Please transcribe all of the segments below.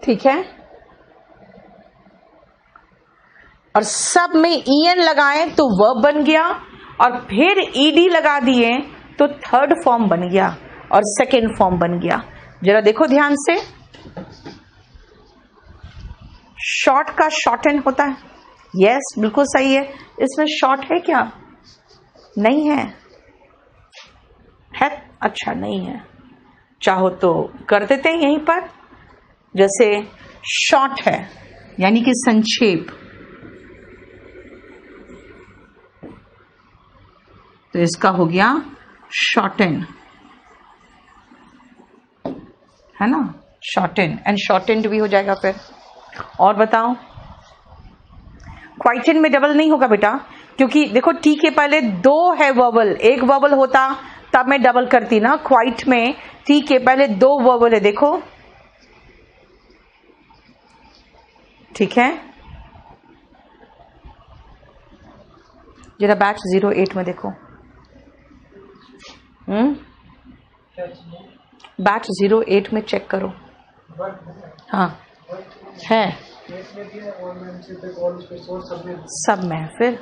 ठीक है, और सब में en लगाएं तो वर्ब बन गया, और फिर ed लगा दिए तो थर्ड फॉर्म बन गया और सेकेंड फॉर्म बन गया। जरा देखो ध्यान से, शॉर्ट का शॉर्टन होता है, यस बिल्कुल सही है। इसमें शॉर्ट है क्या? नहीं है, है? अच्छा नहीं है, चाहो तो कर देते हैं यहीं पर, जैसे शॉर्ट है यानी कि संक्षेप, तो इसका हो गया शॉर्टन, है ना, शॉर्टन एंड शॉर्टेंड भी हो जाएगा फिर। और बताओ, क्वाइटन में डबल नहीं होगा बेटा, क्योंकि देखो टी के पहले दो है वर्बल, एक वर्बल होता तब मैं डबल करती ना। क्वाइट में टी के पहले दो वर्बल है, देखो, ठीक है। जरा बैच 08 में देखो, बैच 08 में चेक करो, हाँ है, सब में फिर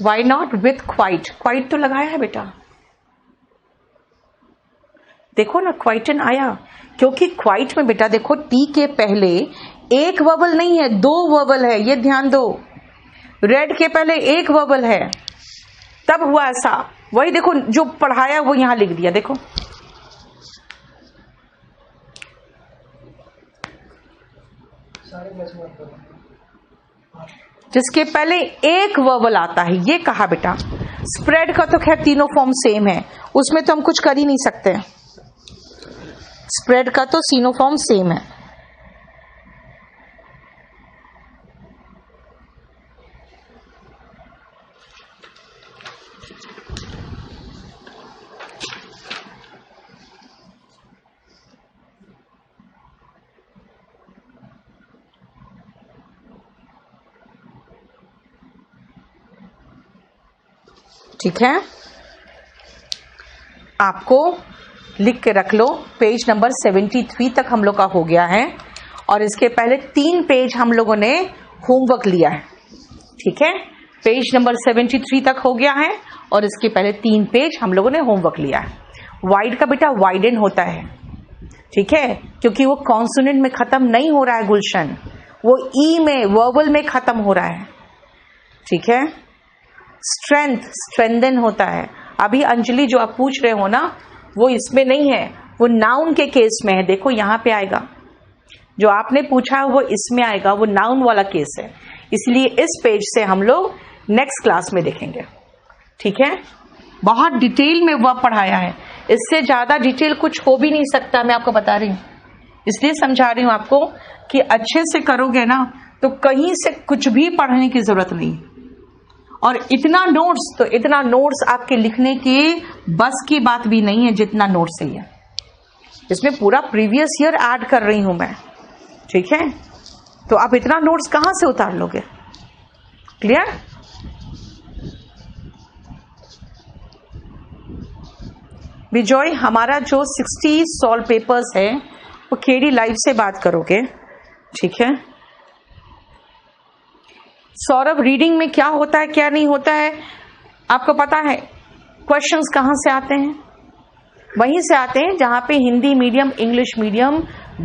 why not with quite, quite तो लगाया है बेटा, देखो ना क्वाइटन आया, क्योंकि क्वाइट में बेटा देखो टी के पहले एक वर्बल नहीं है, दो वर्बल है, ये ध्यान दो। रेड के पहले एक वर्बल है, तब हुआ ऐसा, वही देखो जो पढ़ाया वो यहां लिख दिया, देखो जिसके पहले एक वर्बल आता है, ये कहा बेटा। स्प्रेड का तो खैर तीनों फॉर्म सेम है, उसमें तो हम कुछ कर ही नहीं सकते, स्प्रेड का तो तीनों फॉर्म सेम है। ठीक है, आपको लिख के रख लो, पेज नंबर 73 तक हम लोग का हो गया है, और इसके पहले 3 पेज हम लोगों ने होमवर्क लिया है, ठीक है। पेज नंबर 73 तक हो गया है, और इसके पहले 3 पेज हम लोगों ने होमवर्क लिया है। वाइड का बेटा वाइडन होता है, ठीक है, क्योंकि वो कॉन्सोनेंट में खत्म नहीं हो रहा है गुलशन, वो ई में वर्बल में खत्म हो रहा है, ठीक है। स्ट्रेंथ, स्ट्रेंथन होता है। अभी अंजलि जो आप पूछ रहे हो ना, वो इसमें नहीं है, वो नाउन के केस में है, देखो यहां पे आएगा, जो आपने पूछा है वो इसमें आएगा, वो नाउन वाला केस है, इसलिए इस पेज से हम लोग नेक्स्ट क्लास में देखेंगे, ठीक है। बहुत डिटेल में वह पढ़ाया है, इससे ज्यादा डिटेल कुछ हो भी नहीं सकता, मैं आपको बता रही हूं, इसलिए समझा रही हूं आपको कि अच्छे से करोगे ना तो कहीं से कुछ भी पढ़ने की जरूरत नहीं। और इतना नोट्स, तो इतना नोट्स आपके लिखने की बस की बात भी नहीं है जितना नोट्स है, इसमें पूरा प्रीवियस ईयर ऐड कर रही हूं मैं, ठीक है। तो आप इतना नोट्स कहां से उतार लोगे? क्लियर? विजॉय, हमारा जो 60 सॉल्व पेपर्स है वो केडी लाइव से बात करोगे, ठीक है। सौरभ, रीडिंग में क्या होता है क्या नहीं होता है आपको पता है? क्वेश्चंस कहां से आते हैं? वहीं से आते हैं जहां पे हिंदी मीडियम इंग्लिश मीडियम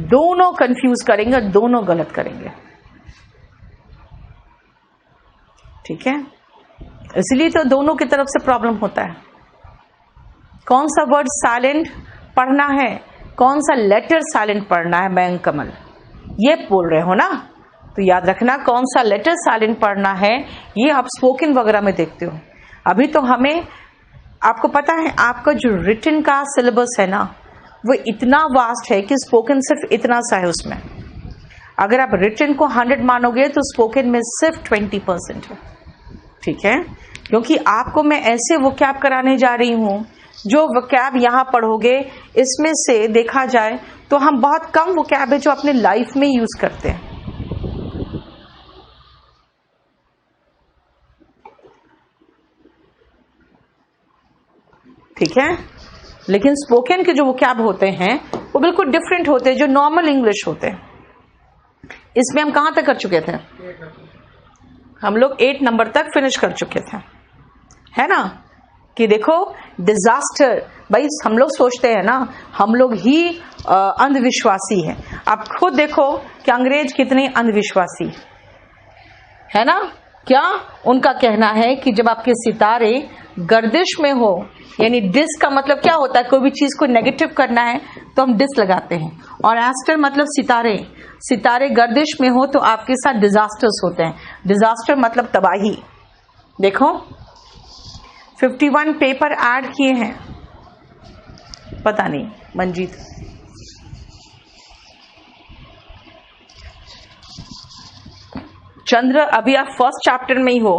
दोनों कंफ्यूज करेंगे, दोनों गलत करेंगे, ठीक है। इसलिए तो दोनों की तरफ से प्रॉब्लम होता है। कौन सा वर्ड साइलेंट पढ़ना है, कौन सा लेटर साइलेंट पढ़ना है, मयंक कमल ये बोल रहे हो ना, तो याद रखना कौन सा लेटर साइलेंट पढ़ना है, ये आप स्पोकन वगैरह में देखते हो। अभी तो हमें, आपको पता है आपका जो रिटन का सिलेबस है ना वो इतना वास्ट है कि स्पोकन सिर्फ इतना सा है उसमें। अगर आप रिटन को 100 मानोगे तो स्पोकन में सिर्फ 20% है, ठीक है। क्योंकि आपको मैं ऐसे वोकैब कराने जा रही हूं, जो वोकैब यहां पढ़ोगे इसमें से देखा जाए तो हम बहुत कम वोकैब है जो अपने लाइफ में यूज करते हैं, ठीक है। लेकिन स्पोकन के जो वोकैब होते हैं वो बिल्कुल डिफरेंट होते हैं, जो नॉर्मल इंग्लिश होते हैं। इसमें हम कहां तक कर चुके थे? हम लोग 8 नंबर तक फिनिश कर चुके थे, है ना? कि देखो डिजास्टर, भाई हम लोग सोचते हैं ना हम लोग ही अंधविश्वासी हैं। आप खुद देखो कि अंग्रेज कितने अंधविश्वासी है ना। क्या उनका कहना है कि जब आपके सितारे गर्दिश में हो, यानी डिस का मतलब क्या होता है, कोई भी चीज को नेगेटिव करना है तो हम डिस लगाते हैं, और एस्टर मतलब सितारे, सितारे गर्दिश में हो तो आपके साथ डिजास्टर्स होते हैं। डिजास्टर मतलब तबाही। देखो 51 पेपर ऐड किए हैं, पता नहीं मंजीत चंद्र, अभी आप फर्स्ट चैप्टर में ही हो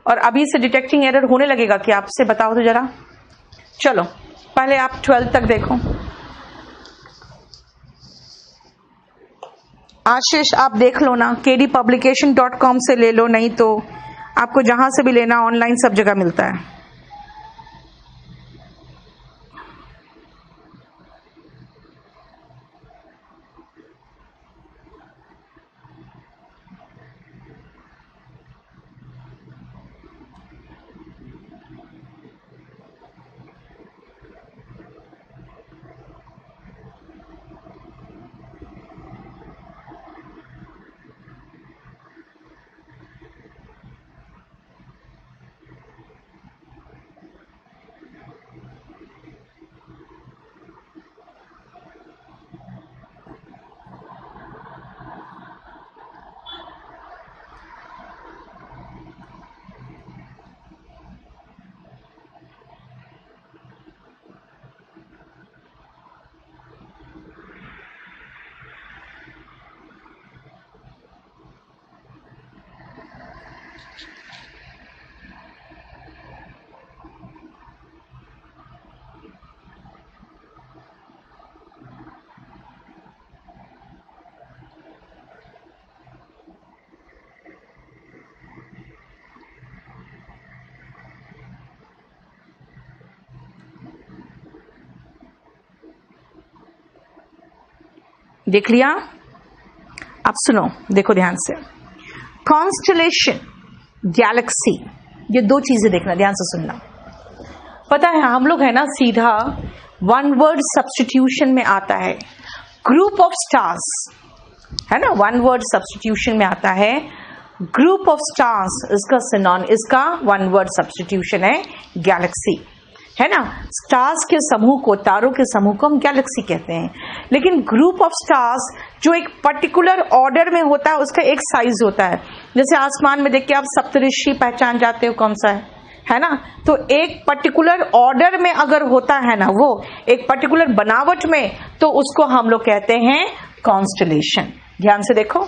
और अभी से डिटेक्टिंग एरर होने लगेगा कि आपसे बताओ तो जरा। चलो पहले आप 12 तक देखो। आशीष आप देख लो ना, kdpublication.com से ले लो, नहीं तो आपको जहां से भी लेना ऑनलाइन सब जगह मिलता है। देख लिया? अब सुनो, देखो ध्यान से। कॉन्स्टलेशन, गैलेक्सी, ये 2 चीजें देखना, ध्यान से सुनना। पता है हम लोग है ना सीधा वन वर्ड सब्स्टिट्यूशन में आता है। ग्रुप ऑफ स्टार्स है ना, वन वर्ड सब्स्टिट्यूशन में आता है। ग्रुप ऑफ स्टार्स इसका वन वर्ड सब्स्टिट्यूशन है गैलेक्सी, है ना। स्टार्स के समूह को, तारों के समूह को हम गैलेक्सी कहते हैं। लेकिन ग्रुप ऑफ स्टार्स जो एक पर्टिकुलर ऑर्डर में होता है, उसका एक साइज होता है। जैसे आसमान में देख के आप सप्तऋषि पहचान जाते हो कौन सा है ना। तो एक पर्टिकुलर ऑर्डर में अगर होता है ना, वो एक पर्टिकुलर बनावट में, तो उसको हम लोग कहते हैं कॉन्स्टलेशन। ध्यान से देखो,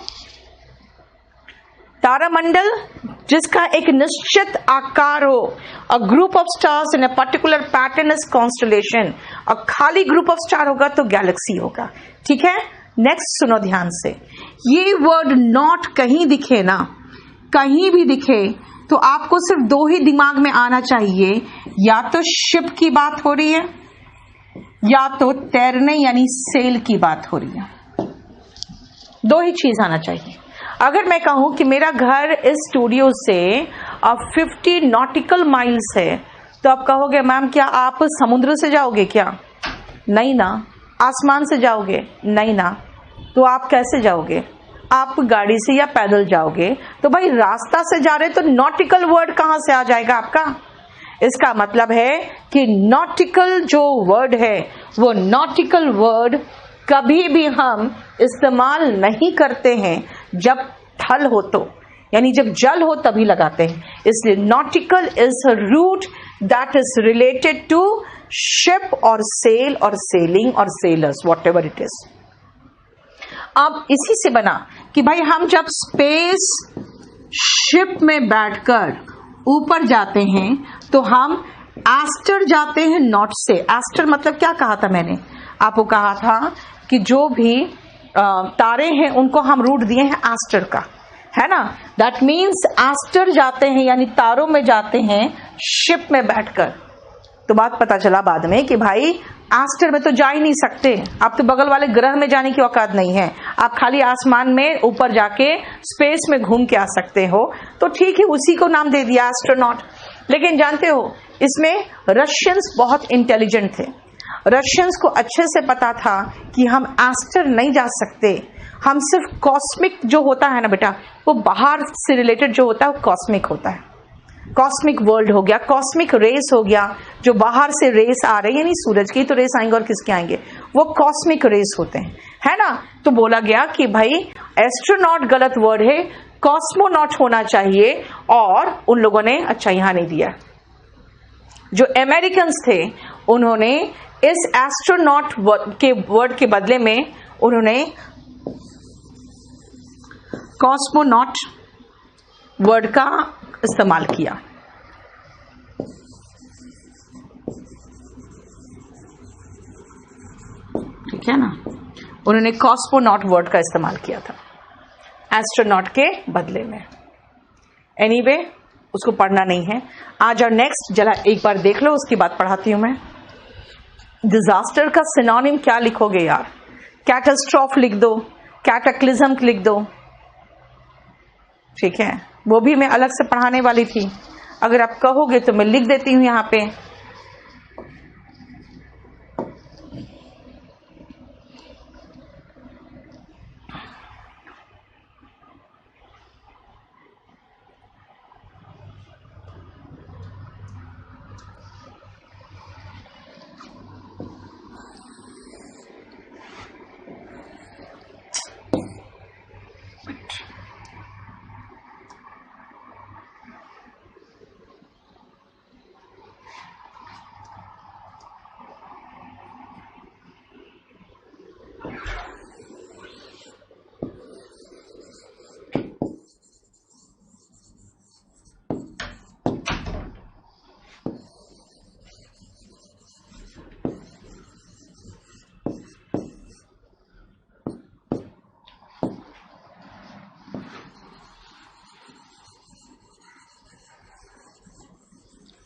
तारामंडल जिसका एक निश्चित आकार हो, a group of stars in a particular pattern is constellation. और खाली ग्रुप ऑफ स्टार होगा तो गैलेक्सी होगा, ठीक है। नेक्स्ट सुनो ध्यान से, ये वर्ड नॉट कहीं दिखे ना, कहीं भी दिखे तो आपको सिर्फ 2 ही दिमाग में आना चाहिए, या तो शिप की बात हो रही है या तो तैरने यानी सेल की बात हो रही है। 2 ही चीज आना चाहिए। अगर मैं कहूं कि मेरा घर इस स्टूडियो से 50 नॉटिकल माइल्स है, तो आप कहोगे मैम क्या आप समुद्र से जाओगे क्या? नहीं ना। आसमान से जाओगे? नहीं ना। तो आप कैसे जाओगे? आप गाड़ी से या पैदल जाओगे। तो भाई रास्ता से जा रहे तो नॉटिकल वर्ड कहां से आ जाएगा आपका? इसका मतलब है कि नॉटिकल जो वर्ड है, वो नॉटिकल वर्ड कभी भी हम इस्तेमाल नहीं करते हैं जब थल हो तो, यानी जब जल हो तभी लगाते हैं। इसलिए nautical is a root that is related to ship और सेल और सेलिंग और sailors, whatever it is. अब इसी से बना कि भाई हम जब स्पेस शिप में बैठकर ऊपर जाते हैं तो हम एस्टर जाते हैं नॉट से। एस्टर मतलब क्या कहा था मैंने आपको? कहा था कि जो भी तारे हैं उनको हम रूट दिए हैं एस्टर का, है ना। दैट मीन्स एस्टर जाते हैं यानी तारों में जाते हैं शिप में बैठकर। तो बात पता चला बाद में कि भाई एस्टर में तो जा ही नहीं सकते, आप तो बगल वाले ग्रह में जाने की औकात नहीं है, आप खाली आसमान में ऊपर जाके स्पेस में घूम के आ सकते हो, तो ठीक है उसी को नाम दे दिया एस्ट्रोनॉट। लेकिन जानते हो इसमें रशियंस बहुत इंटेलिजेंट थे, रशियंस को अच्छे से पता था कि हम एस्टर नहीं जा सकते, हम सिर्फ कॉस्मिक जो होता है ना बेटा, वो बाहर से रिलेटेड जो होता है वो कॉस्मिक होता है, कॉस्मिक वर्ल्ड हो गया, कॉस्मिक रेस हो गया, जो बाहर से रेस आ रही है, यानी सूरज की तो रेस आएंगे और किसके आएंगे, वो कॉस्मिक रेस होते हैं, है ना। तो बोला गया कि भाई एस्ट्रोनॉट गलत वर्ड है, कॉस्मोनॉट होना चाहिए, और उन लोगों ने अच्छा यहां नहीं दिया। जो अमेरिकन्स थे उन्होंने इस एस्ट्रोनॉट के वर्ड के बदले में उन्होंने कॉस्मोनॉट वर्ड का इस्तेमाल किया। ठीक है ना, उन्होंने कॉस्मोनॉट वर्ड का इस्तेमाल किया था एस्ट्रोनॉट के बदले में। एनीवे उसको पढ़ना नहीं है, आज और नेक्स्ट जरा एक बार देख लो, उसकी बात पढ़ाती हूं मैं। डिजास्टर का सिनोनिम क्या लिखोगे यार, कैटास्ट्रॉफ लिख दो, कैटाक्लिज्म लिख दो, ठीक है, वो भी मैं अलग से पढ़ाने वाली थी, अगर आप कहोगे तो मैं लिख देती हूं यहां पे।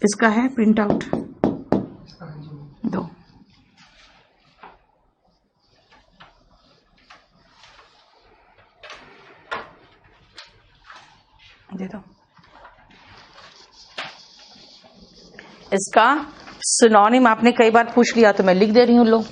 इसका है प्रिंट आउट दो, दे दो। इसका सिनोनिम आपने कई बार पूछ लिया तो मैं लिख दे रही हूं, लो।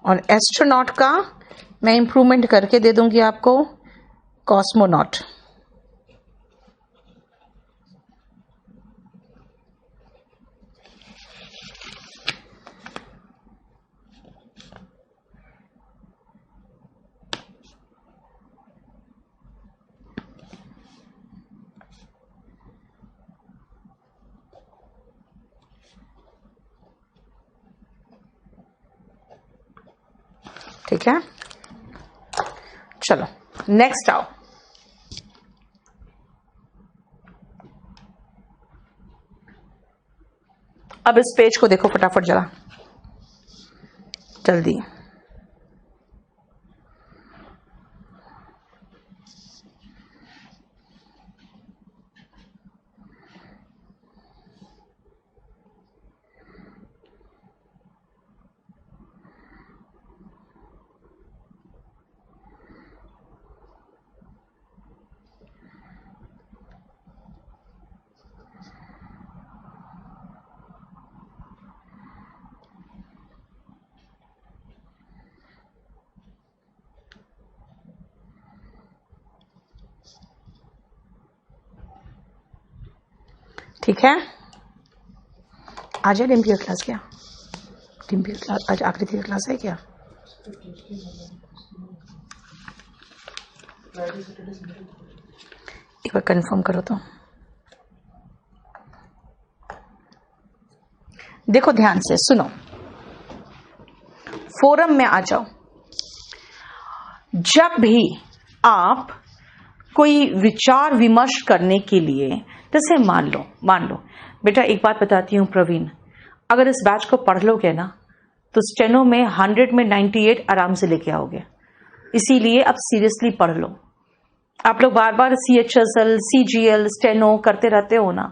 और एस्ट्रोनॉट का मैं इंप्रूवमेंट करके दे दूंगी आपको, कॉस्मोनॉट। ठीक है, चलो नेक्स्ट आओ। अब इस पेज को देखो फटाफट जरा, जल्दी। ठीक है, आज है डिम्पी का क्लास क्या? डिम्पी का क्लास आज आकृति का क्लास है क्या? एक बार कंफर्म करो तो। देखो ध्यान से सुनो, फोरम में आ जाओ। जब भी आप कोई विचार विमर्श करने के लिए, जैसे मान लो बेटा, एक बात बताती हूं प्रवीण, अगर इस बैच को पढ़ लोगे ना तो स्टेनो में 100 में 98 आराम से लेके आओगे। इसीलिए अब सीरियसली पढ़ लो। आप लोग बार बार CHSL CGL स्टेनो करते रहते हो ना,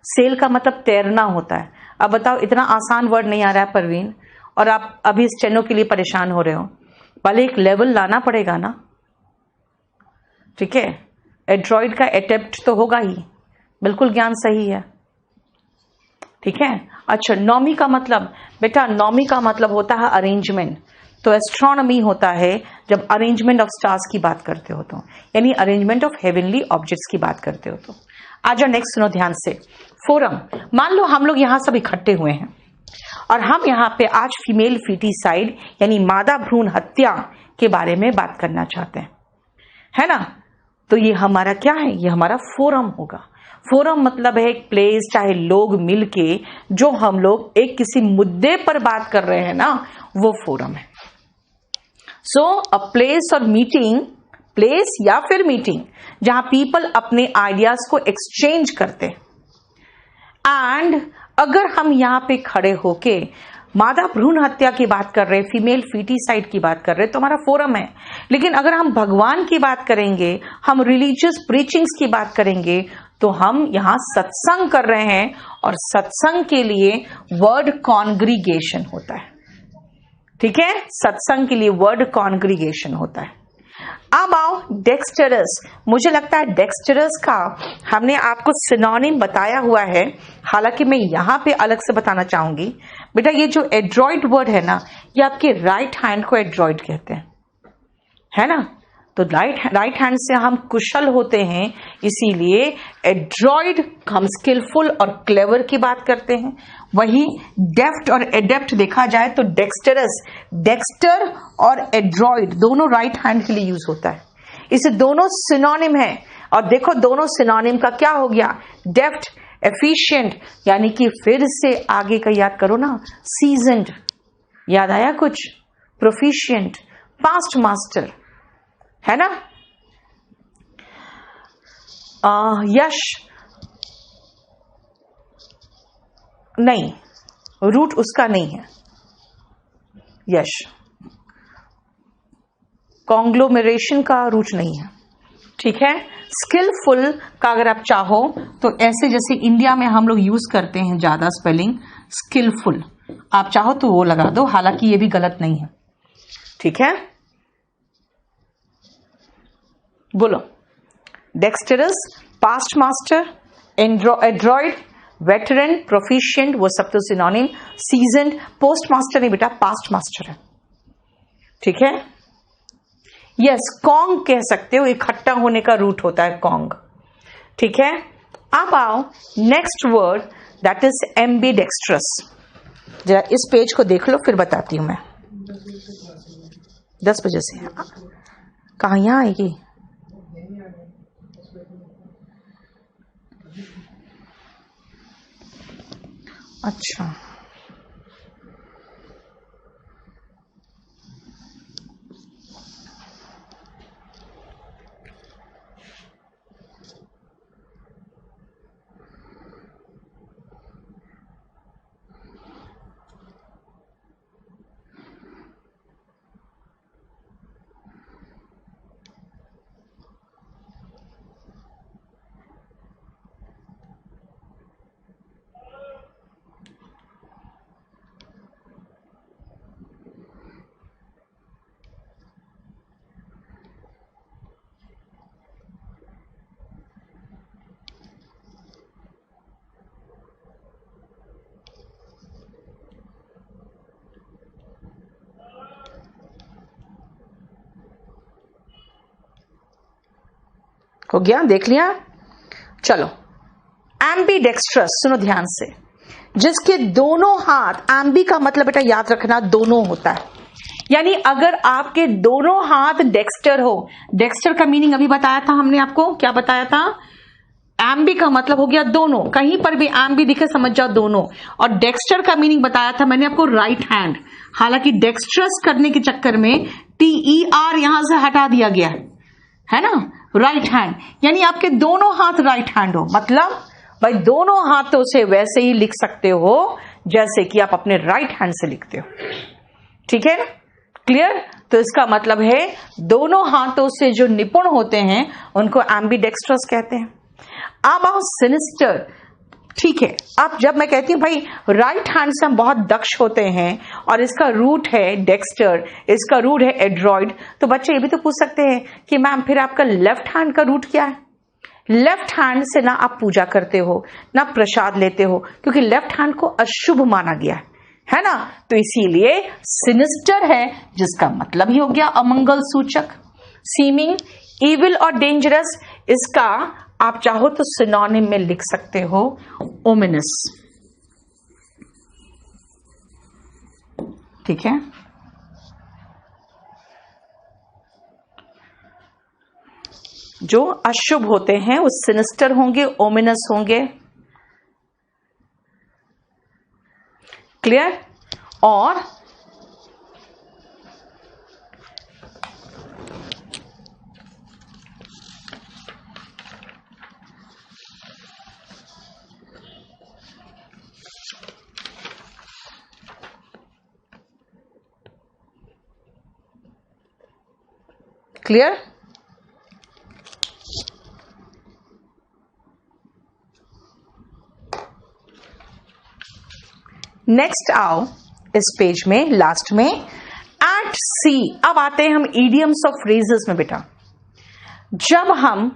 सेल का मतलब तैरना होता है। अब बताओ, इतना आसान वर्ड नहीं आ रहा है परवीन, और आप अभी स्टेनो के लिए परेशान हो रहे हो। भले एक लेवल लाना पड़ेगा ना, ठीक है। एड्रॉइड का अटेम्प्ट तो होगा ही, बिल्कुल ज्ञान सही है, ठीक है। अच्छा, नॉमी का मतलब बेटा, नॉमी का मतलब होता है अरेंजमेंट। तो एस्ट्रोनॉमी होता है जब अरेंजमेंट ऑफ स्टार्स की बात करते हो तो, यानी अरेंजमेंट ऑफ हेवनली ऑब्जेक्ट्स की बात करते हो तो। आ जाओ नेक्स्ट, सुनो ध्यान से। फोरम, मान लो हम लोग यहां सब इकट्ठे हुए हैं और हम यहाँ पे आज फीमेल फीटिसाइड यानी मादा भ्रूण हत्या के बारे में बात करना चाहते हैं, है ना। तो ये हमारा क्या है, ये हमारा फोरम होगा। फोरम मतलब है एक प्लेस, चाहे लोग मिलके जो हम लोग एक किसी मुद्दे पर बात कर रहे हैं ना, वो फोरम है। सो अ प्लेस और मीटिंग, प्लेस या फिर मीटिंग जहां पीपल अपने आइडियाज को एक्सचेंज करते हैं। एंड अगर हम यहां पे खड़े होके मादा भ्रूण हत्या की बात कर रहे हैं, फीमेल फीटिसाइड की बात कर रहे हैं, तो हमारा फोरम है। लेकिन अगर हम भगवान की बात करेंगे, हम रिलीजियस प्रीचिंग्स की बात करेंगे, तो हम यहां सत्संग कर रहे हैं, और सत्संग के लिए वर्ड कॉन्ग्रीगेशन होता है, ठीक है। सत्संग के लिए वर्ड कॉन्ग्रीगेशन होता है। अब आओ डेक्स्टरस। मुझे लगता है डेक्स्टरस का हमने आपको सिनोनिम बताया हुआ है, हालांकि मैं यहां पे अलग से बताना चाहूंगी। बेटा, ये जो एड्रॉइड वर्ड है ना, ये आपके राइट हैंड को एड्रॉइड कहते हैं, है ना। तो राइट हैंड से हम कुशल होते हैं, इसीलिए एड्रॉइड हम स्किलफुल और क्लेवर की बात करते हैं। वही डेफ्ट और एडेप्ट देखा जाए तो डेक्स्टरस, डेक्स्टर और एड्रॉइड दोनों राइट हैंड के लिए यूज होता है। इसे दोनों सिनोनिम है। और देखो दोनों सिनोनिम का क्या हो गया, डेफ्ट एफिशिएंट, यानी कि फिर से आगे का याद करो ना, सीजन्ड, याद आया कुछ, प्रोफिशिएंट, पास्ट मास्टर, है ना। यश नहीं, रूट उसका नहीं है यश, कॉन्ग्लोमरेशन का रूट नहीं है, ठीक है। स्किलफुल का अगर आप चाहो तो ऐसे जैसे इंडिया में हम लोग यूज करते हैं ज्यादा स्पेलिंग स्किलफुल, आप चाहो तो वो लगा दो, हालांकि ये भी गलत नहीं है, ठीक है। बोलो, dexterous, past master, adroit, veteran, proficient, वो सब तो सिनोनिम। सीजन्ड, पोस्ट मास्टर नहीं बेटा, पास्ट मास्टर है, ठीक है। यस, कॉन्ग कह सकते हो, इकट्ठा होने का रूट होता है कॉन्ग, ठीक है। अब आओ next word, that is ambidextrous. जरा इस पेज को देख लो, फिर बताती हूं मैं। 10 बजे से कहाँ, यहां आएगी? अच्छा, हो गया, देख लिया। चलो, एम्बीडेक्स्ट्रस, सुनो ध्यान से, जिसके दोनों हाथ, एम्बी का मतलब बेटा याद रखना दोनों होता है, यानी अगर आपके दोनों हाथ डेक्स्टर हो। डेक्स्टर का मीनिंग अभी बताया था हमने आपको, क्या बताया था? एम्बी का मतलब हो गया दोनों, कहीं पर भी एम्बी दिखे समझ जाओ दोनों। और डेक्स्टर का मीनिंग बताया था मैंने आपको राइट हैंड, हालांकि डेक्स्ट्रस करने के चक्कर में TER यहां से हटा दिया गया है ना, राइट हैंड, यानी आपके दोनों हाथ राइट हैंड हो, मतलब भाई दोनों हाथों से वैसे ही लिख सकते हो जैसे कि आप अपने राइट हैंड से लिखते हो, ठीक है, क्लियर। तो इसका मतलब है दोनों हाथों से जो निपुण होते हैं उनको एम्बीडेक्स्ट्रस कहते हैं। अब आओ सिनिस्टर, ठीक है। अब जब मैं कहती हूं भाई राइट हैंड से हम बहुत दक्ष होते हैं और इसका रूट है डेक्स्टर, इसका रूट है एड्रॉइड, तो बच्चे ये भी तो पूछ सकते हैं कि मैम फिर आपका लेफ्ट हैंड का रूट क्या है। लेफ्ट हैंड से ना आप पूजा करते हो ना प्रसाद लेते हो, क्योंकि लेफ्ट हैंड को अशुभ माना गया है ना, तो इसीलिए सिनिस्टर है, जिसका मतलब ही हो गया अमंगल सूचक। सीमिंग, इविल और डेंजरस, इसका आप चाहो तो सिनोनिम में लिख सकते हो ओमिनस, ठीक है। जो अशुभ होते हैं वो सिनिस्टर होंगे, ओमिनस होंगे, क्लियर। और क्लियर, नेक्स्ट आओ इस पेज में लास्ट में एट सी। अब आते हैं हम इडियम्स और फ्रेजेस में बेटा। जब हम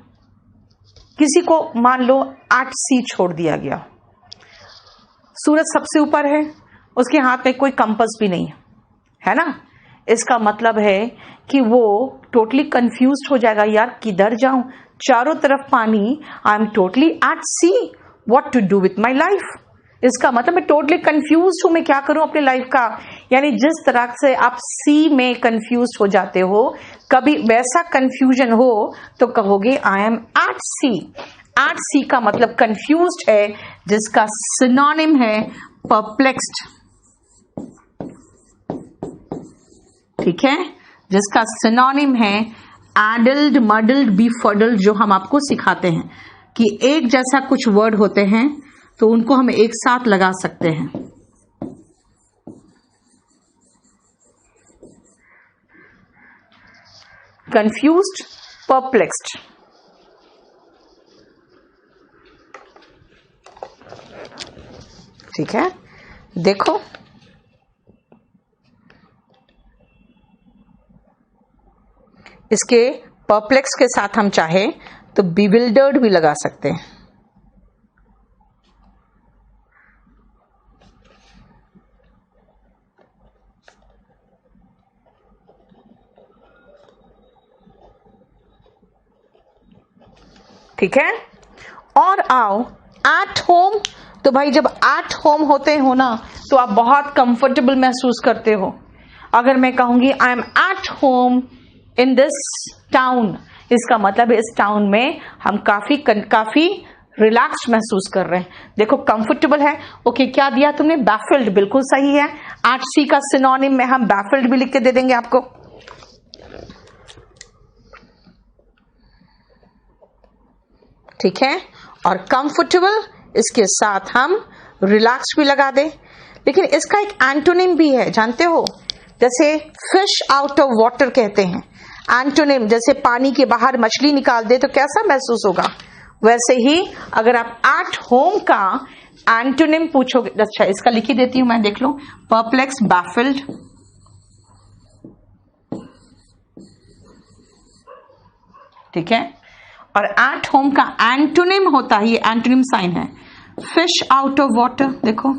किसी को मान लो एट सी छोड़ दिया गया, सूरज सबसे ऊपर है, उसके हाथ में कोई कंपास भी नहीं है ना, इसका मतलब है कि वो टोटली कंफ्यूज्ड हो जाएगा, यार किधर जाऊं, चारों तरफ पानी, I am totally at sea, what to do with my life. इसका मतलब मैं टोटली कंफ्यूज्ड हूं, मैं क्या करूं अपने लाइफ का। यानी जिस तरह से आप सी में कंफ्यूज्ड हो जाते हो, कभी वैसा कंफ्यूजन हो तो कहोगे I am at sea. At sea का मतलब कंफ्यूज्ड है, जिसका सिनोनिम है परप्लेक्स्ड, ठीक है, जिसका सिनोनिम है एडल्ड, मडल्ड, बीफडल्ड, जो हम आपको सिखाते हैं कि एक जैसा कुछ वर्ड होते हैं तो उनको हम एक साथ लगा सकते हैं। कंफ्यूज्ड, परप्लेक्स्ड, ठीक है। देखो इसके परप्लेक्स के साथ हम चाहे तो बिविल्डर्ड भी लगा सकते हैं, ठीक है। और आओ एट होम, तो भाई जब एट होम होते हो ना तो आप बहुत कंफर्टेबल महसूस करते हो। अगर मैं कहूंगी आई am at home in this town, इसका मतलब इस टाउन में हम काफी रिलैक्स्ड महसूस कर रहे हैं। देखो कंफर्टेबल है, ओके, क्या दिया तुमने, बैफिल्ड, बिल्कुल सही है। एट सी का सिनोनिम में हम बैफिल्ड भी लिख के दे देंगे आपको, ठीक है। और कंफर्टेबल इसके साथ हम रिलैक्स भी लगा दे। लेकिन इसका एक एंटोनिम भी है, जानते हो, जैसे फिश आउट ऑफ वाटर कहते हैं, एंटोनिम, जैसे पानी के बाहर मछली निकाल दे तो कैसा महसूस होगा, वैसे ही अगर आप एट होम का एंटोनिम पूछोगे, अच्छा इसका लिख ही देती हूं मैं, देख लो, परप्लेक्स, बैफिल्ड, ठीक है। और एट होम का एंटोनिम होता है, ये एंटोनिम साइन है, फिश आउट ऑफ वाटर, देखो,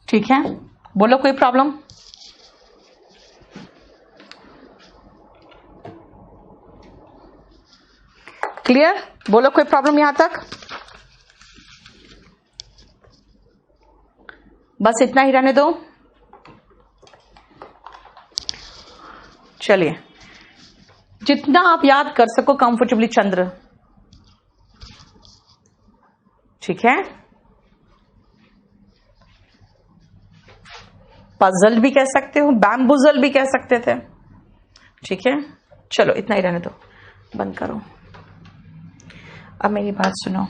ठीक है। बोलो कोई प्रॉब्लम, क्लियर, बोलो कोई प्रॉब्लम यहां तक, बस इतना ही रहने दो। चलिए जितना आप याद कर सको कंफर्टेबली चंद्र, ठीक है। पजल भी कह सकते हो, बैम्बुजल भी कह सकते थे, ठीक है। चलो इतना ही रहने दो, बंद करो। अब मेरी बात सुनो।